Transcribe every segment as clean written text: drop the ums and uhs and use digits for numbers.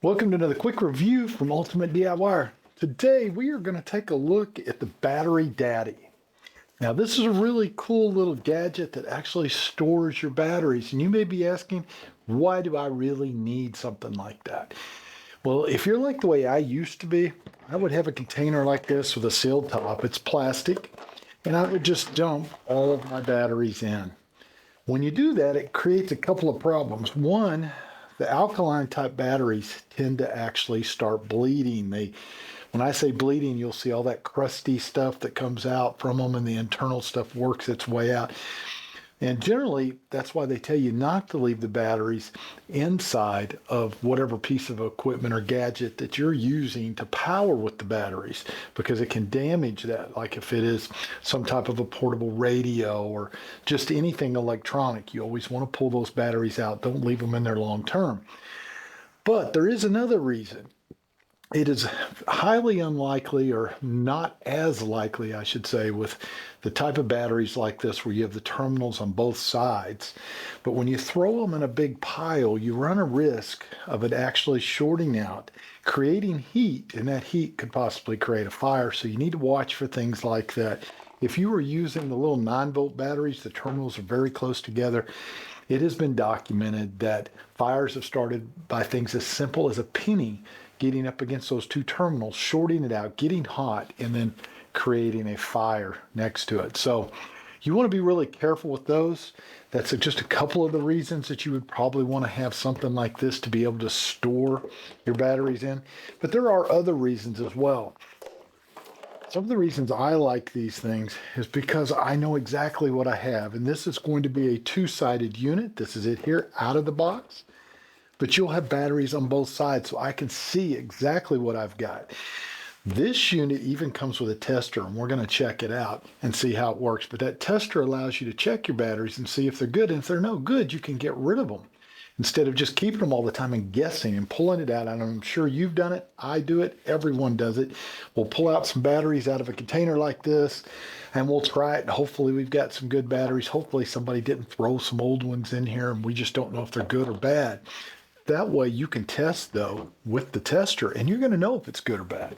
Welcome to another quick review from Ultimate DIYer. Today we are going to take a look at the Battery Daddy. Now this is a really cool little gadget that actually stores your batteries, and you may be asking, why do I really need something like that? Well, if you're like the way I used to be, I would have a container like this with a sealed top. It's plastic, and I would just dump all of my batteries in. When you do that, it creates a couple of problems. One, the alkaline type batteries tend to actually start bleeding. When I say bleeding, you'll see all that crusty stuff that comes out from them, and the internal stuff works its way out. And generally, that's why they tell you not to leave the batteries inside of whatever piece of equipment or gadget that you're using to power with the batteries, because it can damage that. Like if it is some type of a portable radio or just anything electronic, you always want to pull those batteries out. Don't leave them in there long term. But there is another reason. It is highly unlikely, or not as likely, I should say, with the type of batteries like this where you have the terminals on both sides. But when you throw them in a big pile, you run a risk of it actually shorting out, creating heat, and that heat could possibly create a fire. So you need to watch for things like that. If you were using the little 9-volt batteries, the terminals are very close together. It has been documented that fires have started by things as simple as a penny getting up against those two terminals, shorting it out, getting hot, and then creating a fire next to it. So you want to be really careful with those. That's just a couple of the reasons that you would probably want to have something like this to be able to store your batteries in. But there are other reasons as well. Some of the reasons I like these things is because I know exactly what I have. And this is going to be a two-sided unit. This is it here out of the box. But you'll have batteries on both sides, so I can see exactly what I've got. This unit even comes with a tester, and we're going to check it out and see how it works. But that tester allows you to check your batteries and see if they're good. And if they're no good, you can get rid of them instead of just keeping them all the time and guessing and pulling it out. And I'm sure you've done it. I do it. Everyone does it. We'll pull out some batteries out of a container like this, and we'll try it. And hopefully we've got some good batteries. Hopefully somebody didn't throw some old ones in here, and we just don't know if they're good or bad. That way you can test, though, with the tester, and you're going to know if it's good or bad.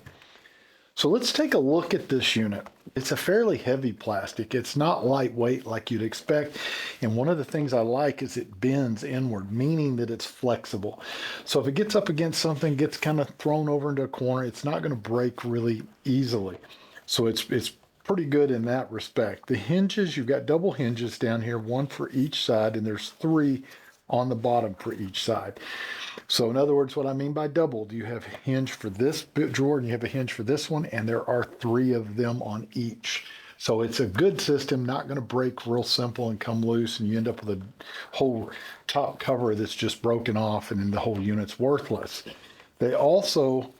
So let's take a look at this unit. It's a fairly heavy plastic. It's not lightweight like you'd expect. And one of the things I like is it bends inward, meaning that it's flexible. So if it gets up against something, gets kind of thrown over into a corner, it's not going to break really easily. So it's pretty good in that respect. The hinges, you've got double hinges down here, one for each side, and there's 3 on the bottom for each side. So in other words, what I mean by doubled, you have a hinge for this drawer and you have a hinge for this one, and there are 3 of them on each. So it's a good system, not going to break real simple and come loose, and you end up with a whole top cover that's just broken off, and then the whole unit's worthless. They also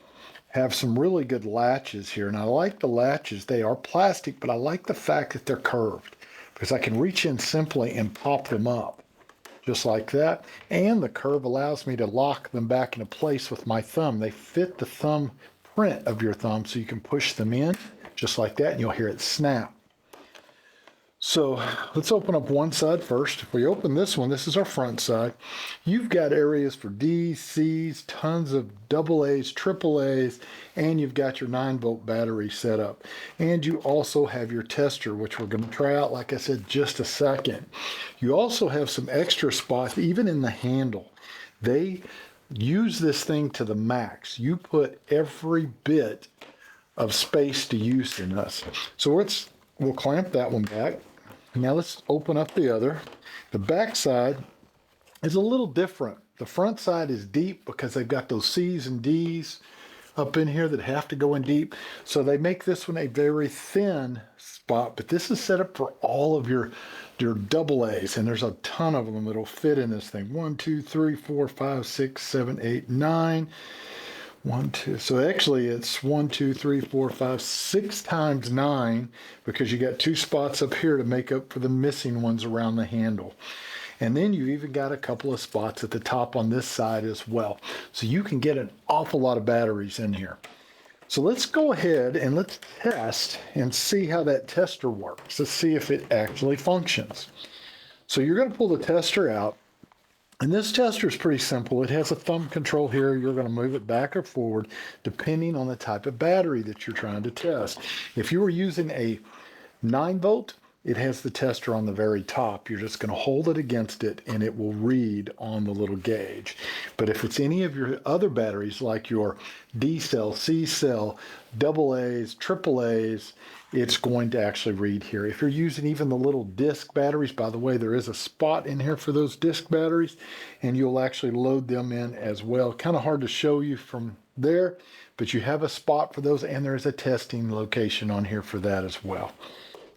have some really good latches here, and I like the latches. They are plastic, but I like the fact that they're curved, because I can reach in simply and pop them up just like that. And the curve allows me to lock them back into place with my thumb. They fit the thumb print of your thumb, so you can push them in just like that, and you'll hear it snap. So let's open up one side first. If we open this one, this is our front side. You've got areas for D's, C's, tons of AA's, AAA's, and you've got your 9-volt battery set up. And you also have your tester, which we're going to try out, like I said, just a second. You also have some extra spots, even in the handle. They use this thing to the max. You put every bit of space to use in this. So we'll clamp that one back. Now let's open up the other. The back side is a little different. The front side is deep because they've got those C's and D's up in here that have to go in deep. So they make this one a very thin spot, but this is set up for all of your AA's, and there's a ton of them that'll fit in this thing. 1, 2, 3, 4, 5, 6, 7, 8, 9. 1, 2. So actually it's 1, 2, 3, 4, 5, 6 times 9, because you got 2 spots up here to make up for the missing ones around the handle. And then you've even got a couple of spots at the top on this side as well. So you can get an awful lot of batteries in here. So let's go ahead and let's test and see how that tester works. Let's see if it actually functions. So you're going to pull the tester out. And this tester is pretty simple. It has a thumb control here. You're going to move it back or forward depending on the type of battery that you're trying to test. If you were using a 9-volt, it has the tester on the very top. You're just going to hold it against it and it will read on the little gauge. But if it's any of your other batteries like your D cell, C cell, AA's, AAA's, it's going to actually read here. If you're using even the little disc batteries, by the way, there is a spot in here for those disc batteries and you'll actually load them in as well. Kind of hard to show you from there, but you have a spot for those and there is a testing location on here for that as well.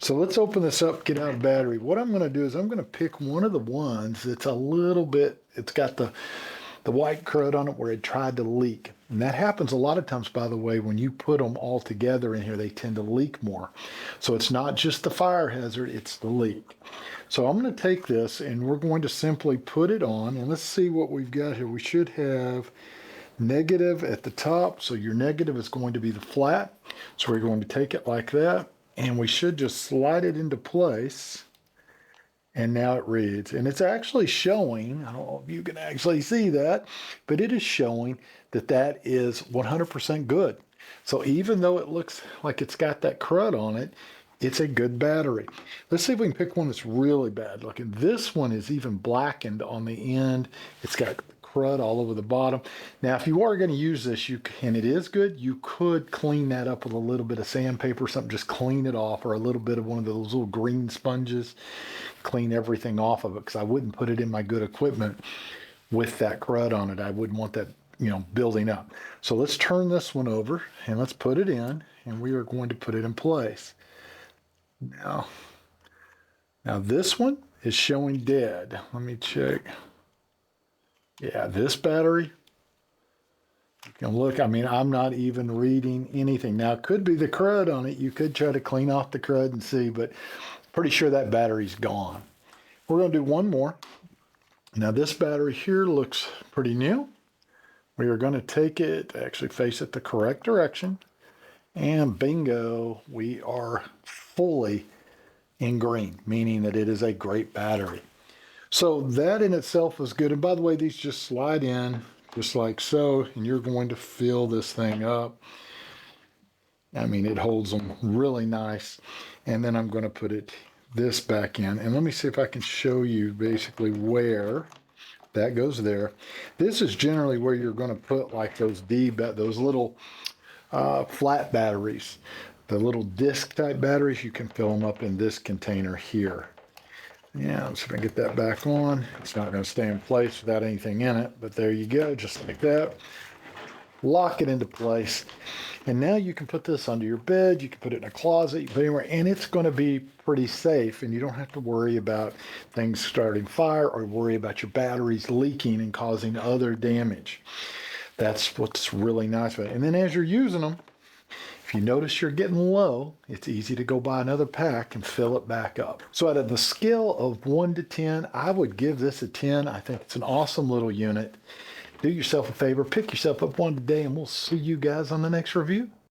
So let's open this up, get out a battery. What I'm going to do is I'm going to pick one of the ones that's a little bit, it's got the white crud on it where it tried to leak. And that happens a lot of times, by the way, when you put them all together in here, they tend to leak more. So it's not just the fire hazard, it's the leak. So I'm going to take this and we're going to simply put it on and let's see what we've got here. We should have negative at the top. So your negative is going to be the flat. So we're going to take it like that. And we should just slide it into place. And now it reads. And it's actually showing, I don't know if you can actually see that, but it is showing that that is 100% good. So even though it looks like it's got that crud on it, it's a good battery. Let's see if we can pick one that's really bad looking. This one is even blackened on the end. It's got crud all over the bottom. Now, if you are going to use this, and it is good, you could clean that up with a little bit of sandpaper or something, just clean it off, or a little bit of one of those little green sponges, clean everything off of it, because I wouldn't put it in my good equipment with that crud on it. I wouldn't want that, building up. So let's turn this one over and let's put it in, and we are going to put it in place. Now this one is showing dead. Let me check. Yeah, this battery, you can look, I'm not even reading anything. Now, it could be the crud on it. You could try to clean off the crud and see, but pretty sure that battery's gone. We're going to do one more. Now, this battery here looks pretty new. We are going to take it, actually face it the correct direction, and bingo, we are fully in green, meaning that it is a great battery. So that in itself is good. And by the way, these just slide in just like so, and you're going to fill this thing up. It holds them really nice. And then I'm going to put this back in. And let me see if I can show you basically where that goes there. This is generally where you're going to put like those little flat batteries. The little disc type batteries, you can fill them up in this container here. Yeah, let's see if I can get that back on. It's not going to stay in place without anything in it, but there you go, just like that. Lock it into place. And now you can put this under your bed, you can put it in a closet, you can put it anywhere, and it's going to be pretty safe, and you don't have to worry about things starting fire or worry about your batteries leaking and causing other damage. That's what's really nice about it. And then as you're using them, if you notice you're getting low, it's easy to go buy another pack and fill it back up. So out of the scale of 1 to 10, I would give this a 10. I think it's an awesome little unit. Do yourself a favor, pick yourself up one today, and we'll see you guys on the next review.